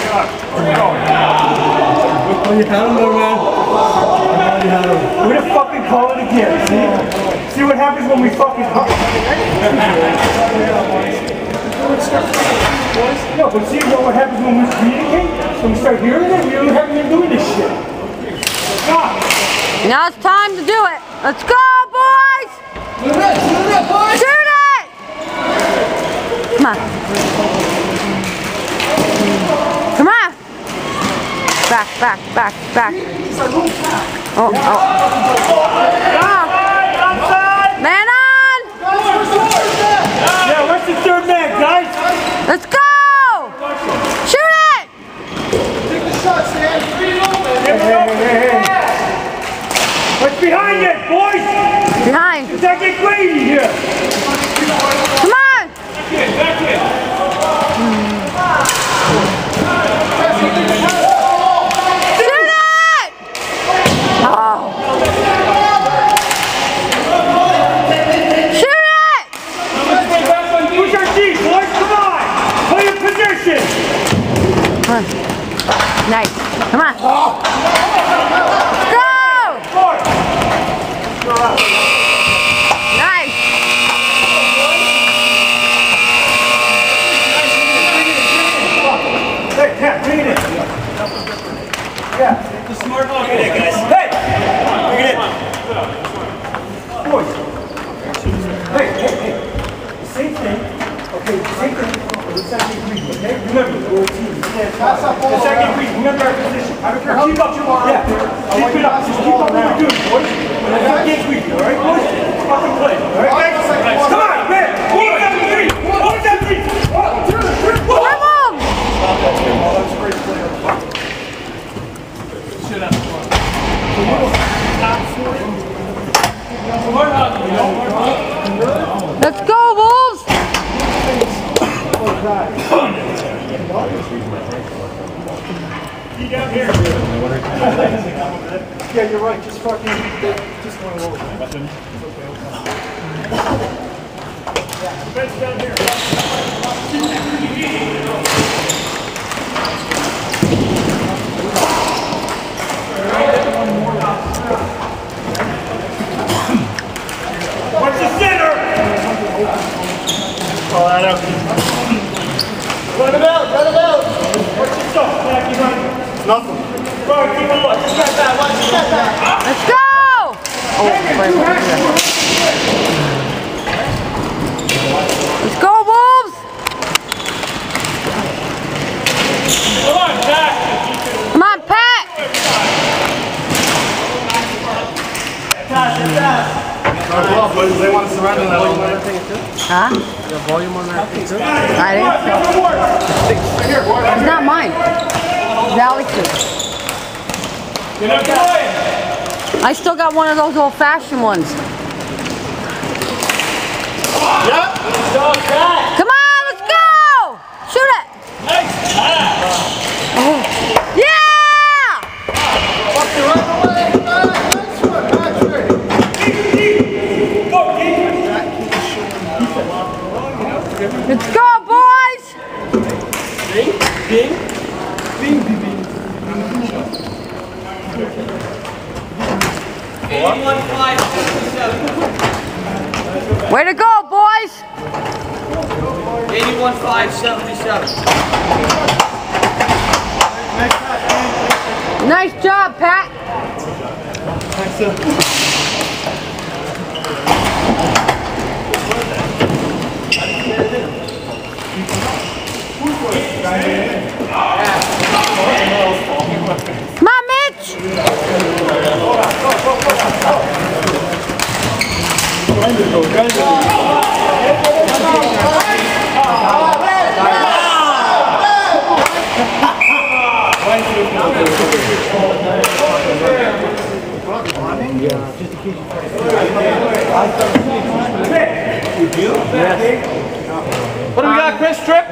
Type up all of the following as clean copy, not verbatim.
You had him though, man. We're gonna fucking call it again, see? See what happens when we fucking No, but see what happens when we communicate? When we start hearing it, we don't have been doing this shit. Stop! Now it's time to do it. Let's go, boys! Shoot it, boys! Shoot it! Come on. Come on! Back. Oh. Man on! Yeah, what's the third man, guys? Let's go! Shoot it! Take the shot, Stan. Hey. What's behind it, boys? Behind. Does that get crazy here? Come on! Back in. Shoot it! Oh. Shoot it! Push our team, boys. Come on. Play your position. Come on. Nice. Come on. Go! Nice. Hey, Cat, bring it in. Yeah. The smart ball. Bring it in, guys. Hey! Bring it in. Boys. Hey. The same thing. Okay, the same thing. The second degree, okay? Remember, we're a team. The second degree, remember our position. I don't care how keep up. Yeah. Keep it up. Just keep up what we're doing, boys. The second degree, all right, boys? Fucking play, all right? Come on, man. 1-7-3. 1-7-3. 1-2-3. Come on! Let's go, Wolves! Yeah, you're right. Just fucking, just going over. Bench down here. What's the center? Call that out. Run it out. What's your stuff, Jackie? Nothing. Bro, keep on. Just step back. Let's go! Oh, let's go, Wolves! Come on, Jack. Come on, Pat! They want to surrender that one. Huh? The volume on that thing too? I didn't know. It's not mine. It's Alex's. I still got one of those old-fashioned ones. Come on, let's go! Shoot it! Oh. Yeah! Let's go, boys! Bing. Way to go, boys! 81.577. Nice job, Pat. Come on, Mitch! What do we got, Chris? Trip?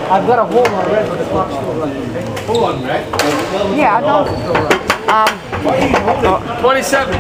I've got a hole on red, but the clock's still running. Hold on, right? Yeah, I know. 27.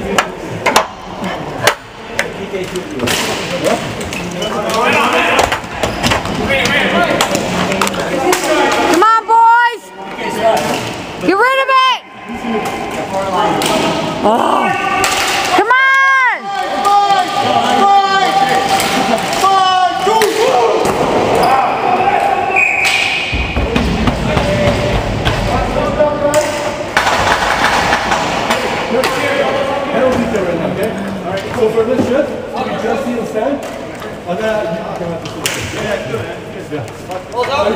Good goal, by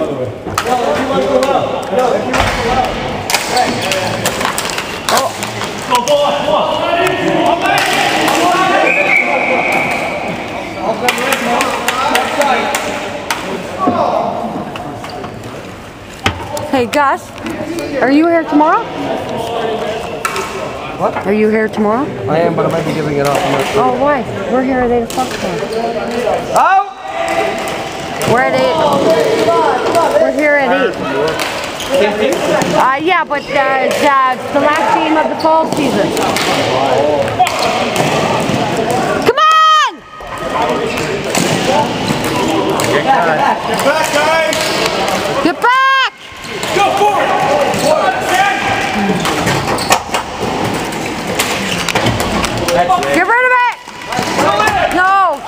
the way. Hey Gus, are you here tomorrow? What? Are you here tomorrow? I am, but I might be giving it up. Oh, why? We're here at 8 o'clock. Oh! We're at 8. We're here at 8. Yeah, but it's the last game of the fall season. Come on! Get back, guys! Get back! Go forward! Get rid of it! No!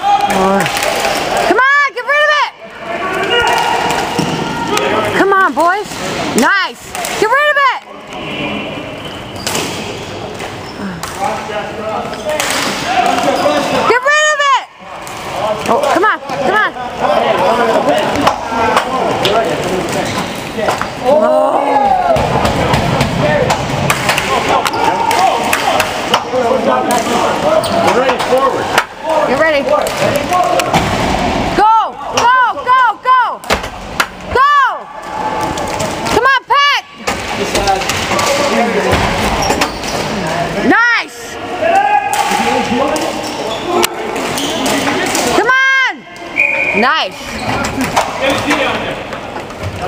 Come on, get rid of it! Come on, boys. Nice! Get rid of it! Get rid of it! Oh, come on, come on. We're ready forward. Get ready. Go! Go! Go! Go! Go! Come on, Pat! Nice! Come on! Nice!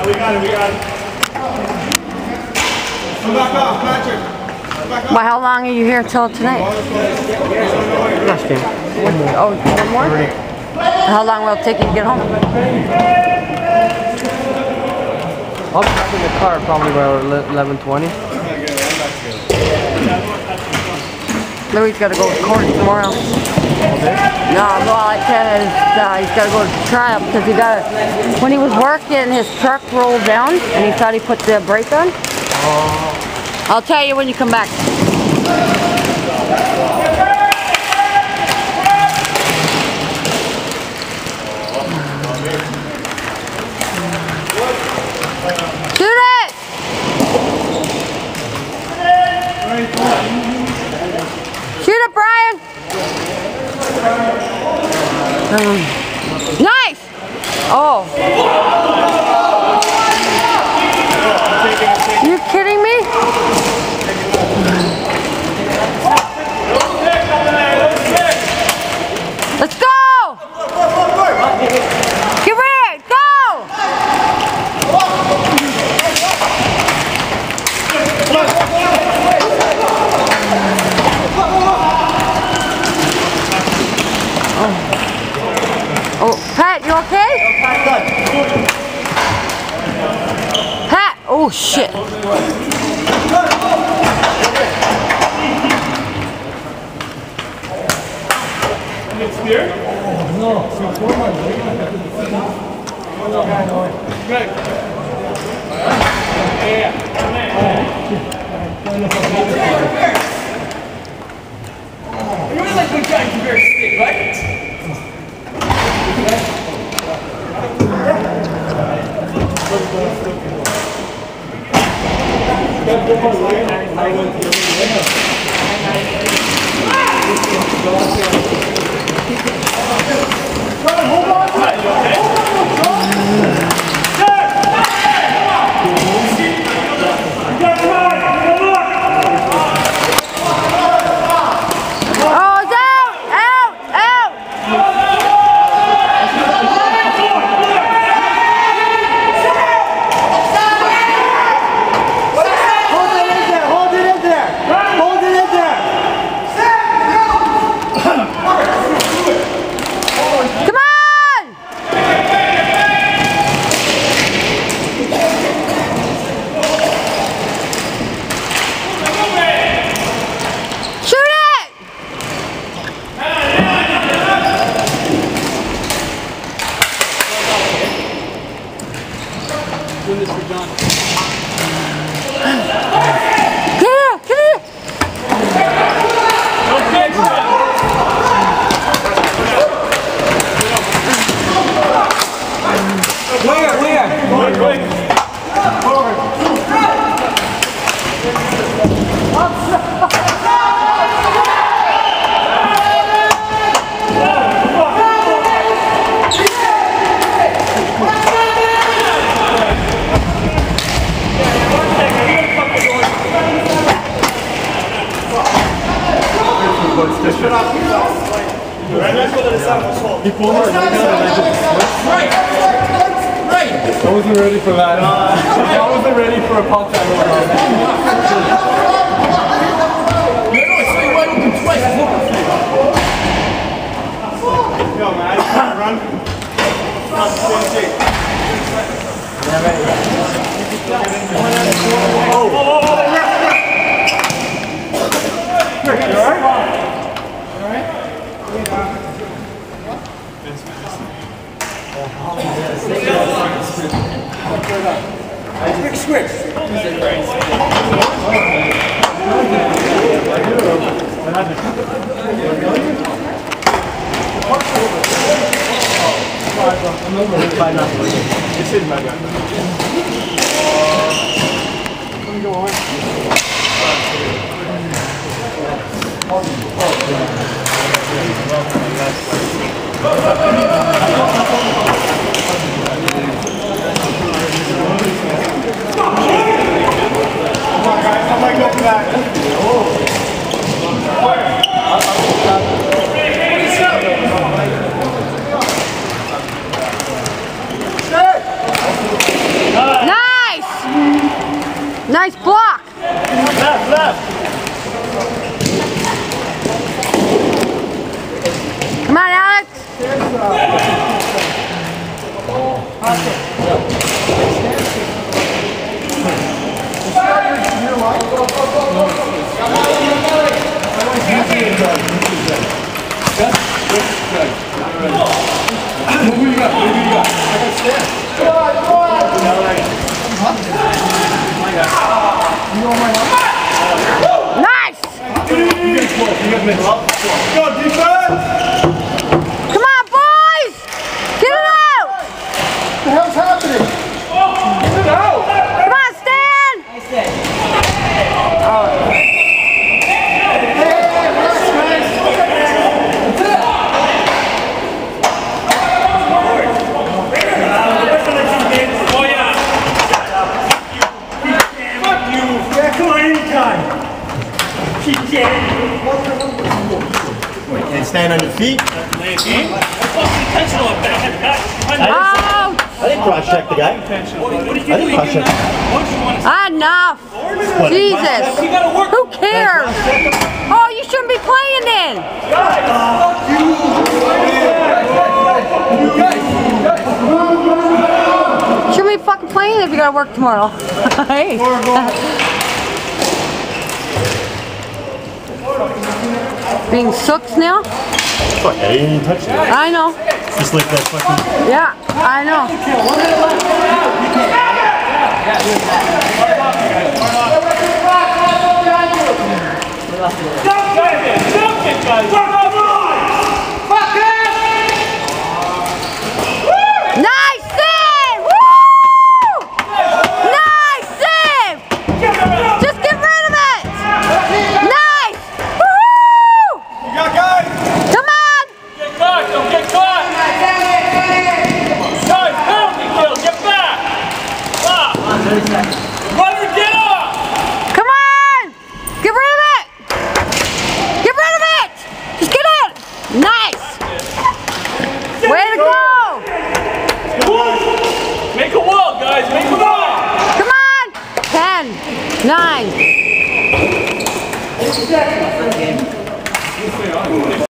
We got it, we got it. Come back up, Patrick. Well, how long are you here till tonight? Last game. Oh, one more? How long will it take you to get home? I'll be back in the car probably by 11:20. Louis got to go to court tomorrow. No, well, I said he's got to go to trial because when he was working, his truck rolled down and he thought he put the brake on. I'll tell you when you come back. Shoot it! Shoot it, Brian! Nice! Oh. You kidding me? Let's go! Get ready! Go! Oh, Pat, you okay? Pat! Oh, shit. You're like good guy, you better stick, right? He pulled her right down and I just switched. I wasn't ready for that. I wasn't ready for a pop tag over. Yo, man, I just can't run. Not the same thing. You alright? Quick switch. Nice block. Left, left. Come on, Alex. Nice! Go, defense! Come on, boys! Get it out! What the hell's happening? Come on, Stan! And stand on your feet. Oh! I didn't cross check the guy. I didn't cross check. Enough! Jesus! Who cares? Oh, you shouldn't be playing then! Shouldn't be fucking playing if you gotta work tomorrow. Hey. Being sooks now? Fuck, I didn't even touch that. I know. Just like that fucking... Yeah, I know. Nice save! Woo! Nice save! Just get rid of it! Nice! Woo! You got guys! Come on! Get caught! Don't get caught! Guys, penalty kill! Get back! Stop! Run or get off! Come on! Get rid of it! Get rid of it! Just get it! Nice! Way to go! Make a wall, guys! Make a wall! Come on! 10, 9.